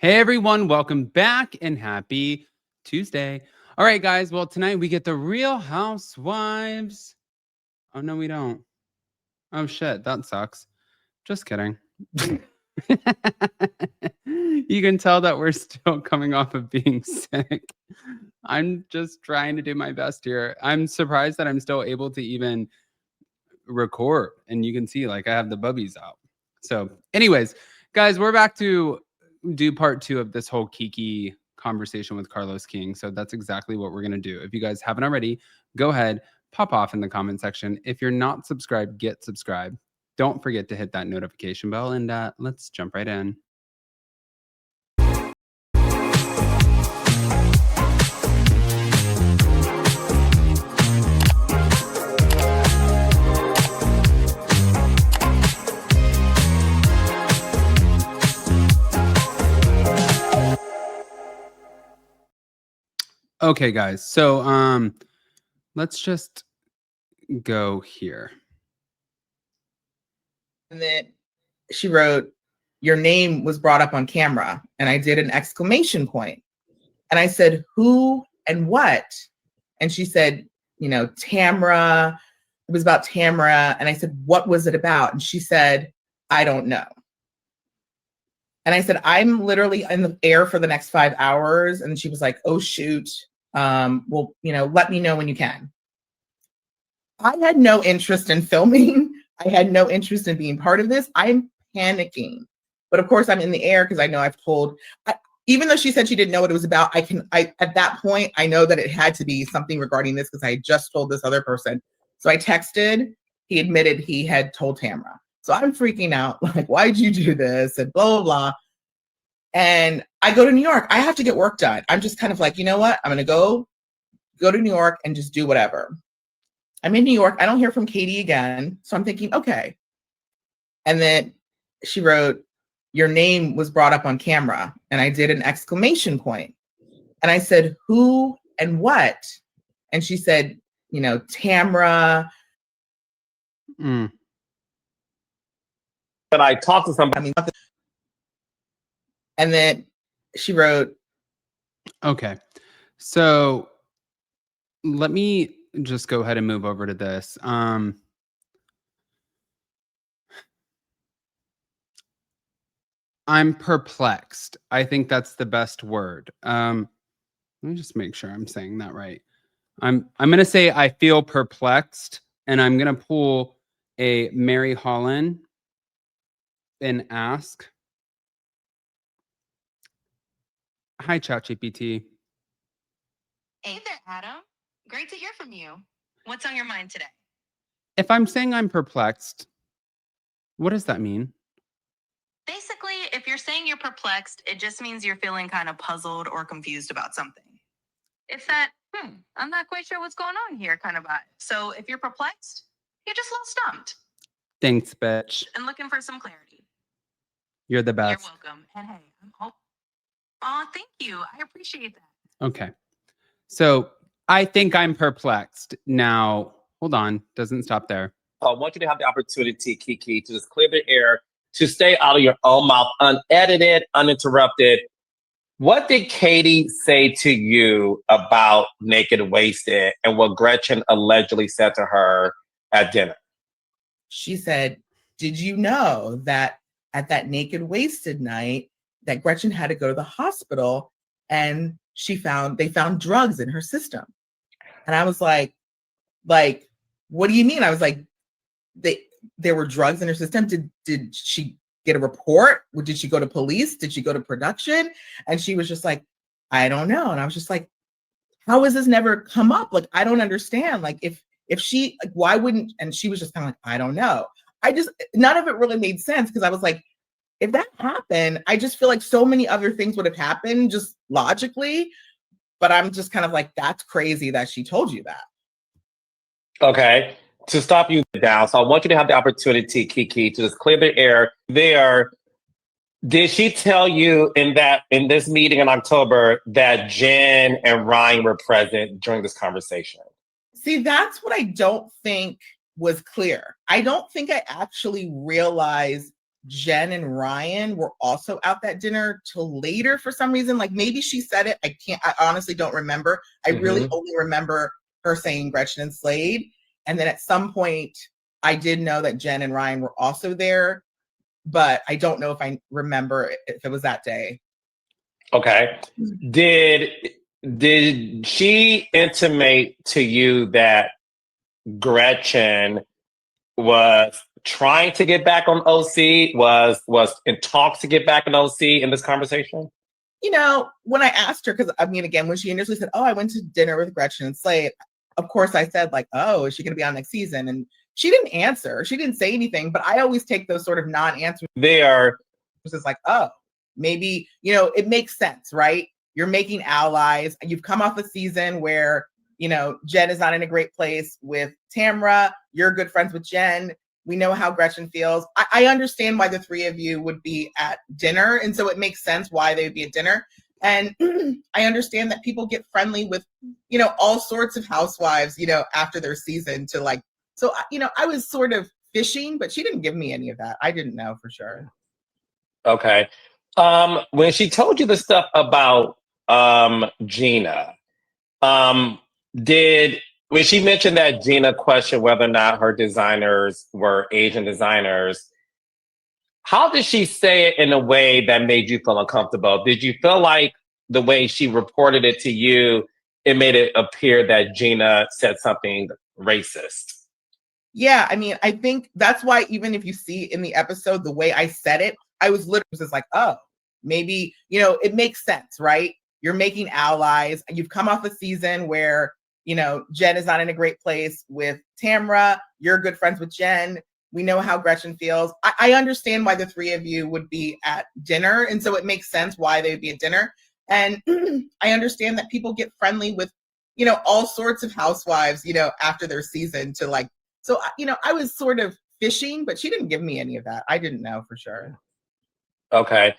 Hey everyone, welcome back and happy Tuesday. All right, guys. Well, tonight we get the Real Housewives. Oh, no, we don't. Oh, shit. That sucks. Just kidding. You can tell that we're still coming off of being sick. I'm just trying to do my best here. I'm surprised that I'm still able to even record, and you can see like I have the bubbies out. So, anyways, guys, we're back to do part 2 of this whole Kiki conversation with Carlos King. So that's exactly what we're going to do. If you guys haven't already, go ahead, pop off in the comment section. If you're not subscribed, get subscribed. Don't forget to hit that notification bell, and let's jump right in. Okay, guys. So let's just go here. And then she wrote, "Your name was brought up on camera." And I did an exclamation point. And I said, "Who and what?" And she said, Tamra. It was about Tamra. And I said, "What was it about?" And she said, "I don't know." And I said, "I'm literally in the air for the next 5 hours." And she was like, "Oh, shoot. Well, let me know when you can." I had no interest in filming. I had no interest in being part of this. I'm panicking. But of course, I'm in the air because I know even though she said she didn't know what it was about, at that point, I know that it had to be something regarding this because I had just told this other person. So I texted. He admitted he had told Tamra. So I'm freaking out, like, "Why'd you do this?" And blah, blah, blah. And I go to New York. I have to get work done. I'm just kind of like, you know what? I'm going to go to New York and just do whatever. I'm in New York. I don't hear from Katie again. So I'm thinking, okay. And then she wrote, "Your name was brought up on camera." And I did an exclamation point. And I said, "Who and what?" And she said, Tamra. But I talked to somebody. And then she wrote. Okay. So let me just go ahead and move over to this. I'm perplexed. I think that's the best word. Let me just make sure I'm saying that right. I'm going to say I feel perplexed, and I'm going to pull a Mary Holland and ask. Hi, ChatGPT. Hey there, Adam. Great to hear from you. What's on your mind today? If I'm saying I'm perplexed, what does that mean? Basically, if you're saying you're perplexed, it just means you're feeling kind of puzzled or confused about something. It's that, I'm not quite sure what's going on here kind of vibe. So if you're perplexed, you're just a little stumped. Thanks, bitch. And looking for some clarity. You're the best. You're welcome. And hey, thank you. I appreciate that. Okay. So I think I'm perplexed. Now, hold on. Doesn't stop there. I want you to have the opportunity, Kiki, to just clear the air, to stay out of your own mouth, unedited, uninterrupted. What did Katie say to you about Naked Wasted and what Gretchen allegedly said to her at dinner? She said, "Did you know that at that Naked Wasted night that Gretchen had to go to the hospital and they found drugs in her system?" And I was like, what do you mean? I was like, there were drugs in her system. Did she get a report? Did she go to police? Did she go to production? And she was just like, "I don't know." And I was just like, how has this never come up? Like, I don't understand. Like, if she, like, why wouldn't? And she was just kind of like, "I don't know." None of it really made sense because I was like, if that happened, I just feel like so many other things would have happened just logically. But I'm just kind of like, that's crazy that she told you that. Okay. To stop you down, so I want you to have the opportunity, Kiki, to just clear the air there. Did she tell you in this meeting in October that Jen and Ryan were present during this conversation? See, that's what I don't think was clear. I don't think I actually realized Jen and Ryan were also out that dinner till later for some reason. Like maybe she said it. I honestly don't remember. I really only remember her saying Gretchen and Slade. And then at some point, I did know that Jen and Ryan were also there, but I don't know if I remember if it was that day. Okay. Did she intimate to you that Gretchen was trying to get back on OC, was in talks to get back on OC in this conversation? You know, when I asked her, because I mean, again, when she initially said, "Oh, I went to dinner with Gretchen and Slade," of course I said, like, "Oh, is she going to be on next season?" And she didn't answer. She didn't say anything. But I always take those sort of non-answers. There, it's just like, oh, maybe, you know, it makes sense, right? You're making allies. You've come off a season where, you know, Jen is not in a great place with Tamra. You're good friends with Jen. We know how Gretchen feels. I understand why the three of you would be at dinner. And so it makes sense why they would be at dinner. And I understand that people get friendly with, you know, all sorts of housewives, you know, after their season to like, so, you know, I was sort of fishing, but she didn't give me any of that. I didn't know for sure. okay. When she told you the stuff about Gina, when she mentioned that Gina questioned whether or not her designers were Asian designers, how did she say it in a way that made you feel uncomfortable? Did you feel like the way she reported it to you, it made it appear that Gina said something racist? Yeah, I mean, I think that's why even if you see in the episode, the way I said it, I was literally just like, oh, maybe, you know, it makes sense, right? You're making allies. You've come off a season where, you know, Jen is not in a great place with Tamra. You're good friends with Jen. We know how Gretchen feels. I understand why the three of you would be at dinner. And so it makes sense why they would be at dinner. And I understand that people get friendly with, you know, all sorts of housewives, you know, after their season to like, so, you know, I was sort of fishing, but she didn't give me any of that. I didn't know for sure. Okay.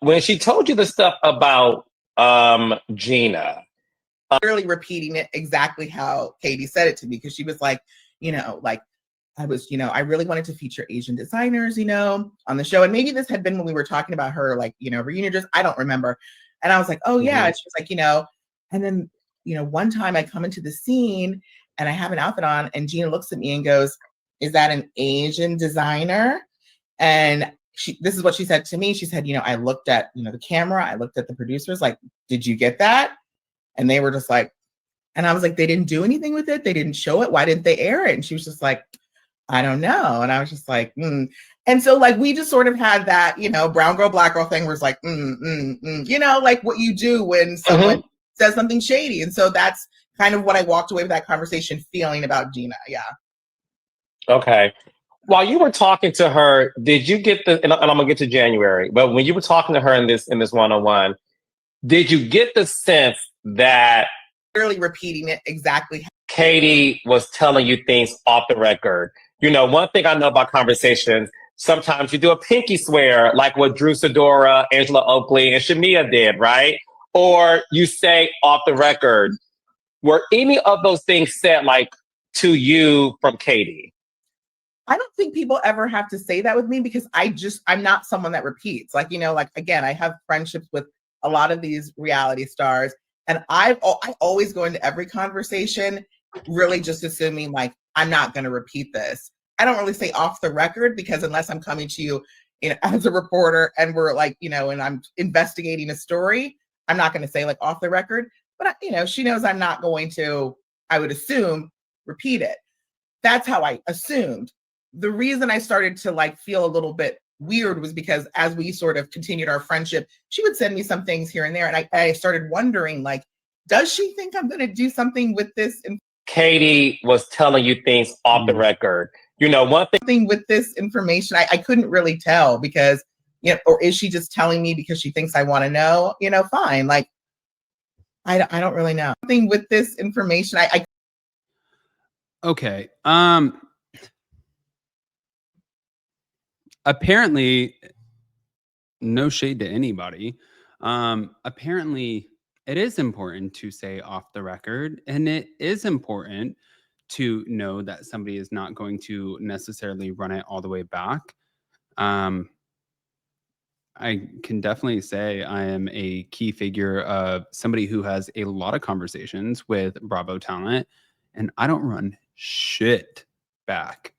When she told you the stuff about Gina, Literally repeating it exactly how Katie said it to me, because she was like, you know, like I was, you know, I really wanted to feature Asian designers, you know, on the show. And maybe this had been when we were talking about her, like, you know, reunion dress. I don't remember. And I was like, oh, yeah. And she was like, you know, and then, you know, one time I come into the scene and I have an outfit on and Gina looks at me and goes, is that an Asian designer? And this is what she said to me. She said, you know, I looked at, you know, the camera, I looked at the producers, like, did you get that? And they were just like, and I was like, they didn't do anything with it. They didn't show it. Why didn't they air it? And she was just like, I don't know. And I was just like, And so like, we just sort of had that, you know, brown girl, black girl thing where it's like, you know, like what you do when someone says something shady. And so that's kind of what I walked away with that conversation feeling about Gina. Yeah. Okay. While you were talking to her, did you get and I'm gonna get to January, but when you were talking to her in this one-on-one, did you get the sense that Literally repeating it exactly Katie was telling you things off the record? You know, one thing I know about conversations, sometimes you do a pinky swear, like what Drew Sidora, Angela Oakley, and Shamia did, right? Or you say off the record. Were any of those things said like to you from Katie? I don't think people ever have to say that with me, because I'm not someone that repeats. Like, you know, like, again, I have friendships with a lot of these reality stars, and I always go into every conversation really just assuming like, I'm not going to repeat this. I don't really say off the record, because unless I'm coming to you, you know, as a reporter and we're like, you know, and I'm investigating a story, I'm not going to say like off the record, but you know, she knows I'm not going to, I would assume, repeat it. That's how I assumed. The reason I started to like feel a little bit weird was because as we sort of continued our friendship, she would send me some things here and there. And I started wondering, like, does she think I'm going to do something with this? Katie was telling you things off the record. You know, one thing with this information, I couldn't really tell, because, you know, or is she just telling me because she thinks I want to know? You know, fine. Like, I don't really know. Thing with this information, Okay. Apparently, no shade to anybody. Apparently, it is important to say off the record, and it is important to know that somebody is not going to necessarily run it all the way back. I can definitely say I am a key figure of somebody who has a lot of conversations with Bravo talent, and I don't run shit back.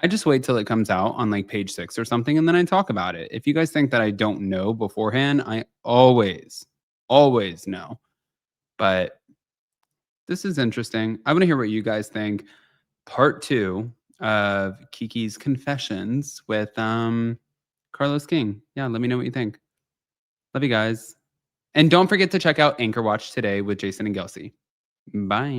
I just wait till it comes out on like page 6 or something, and then I talk about it. If you guys think that I don't know beforehand, I always know. But this is interesting. I want to hear what you guys think. Part 2 of Kiki's confessions with Carlos King. Yeah, let me know what you think. Love you guys. And don't forget to check out Anchor Watch today with Jason and Gelsey. Bye.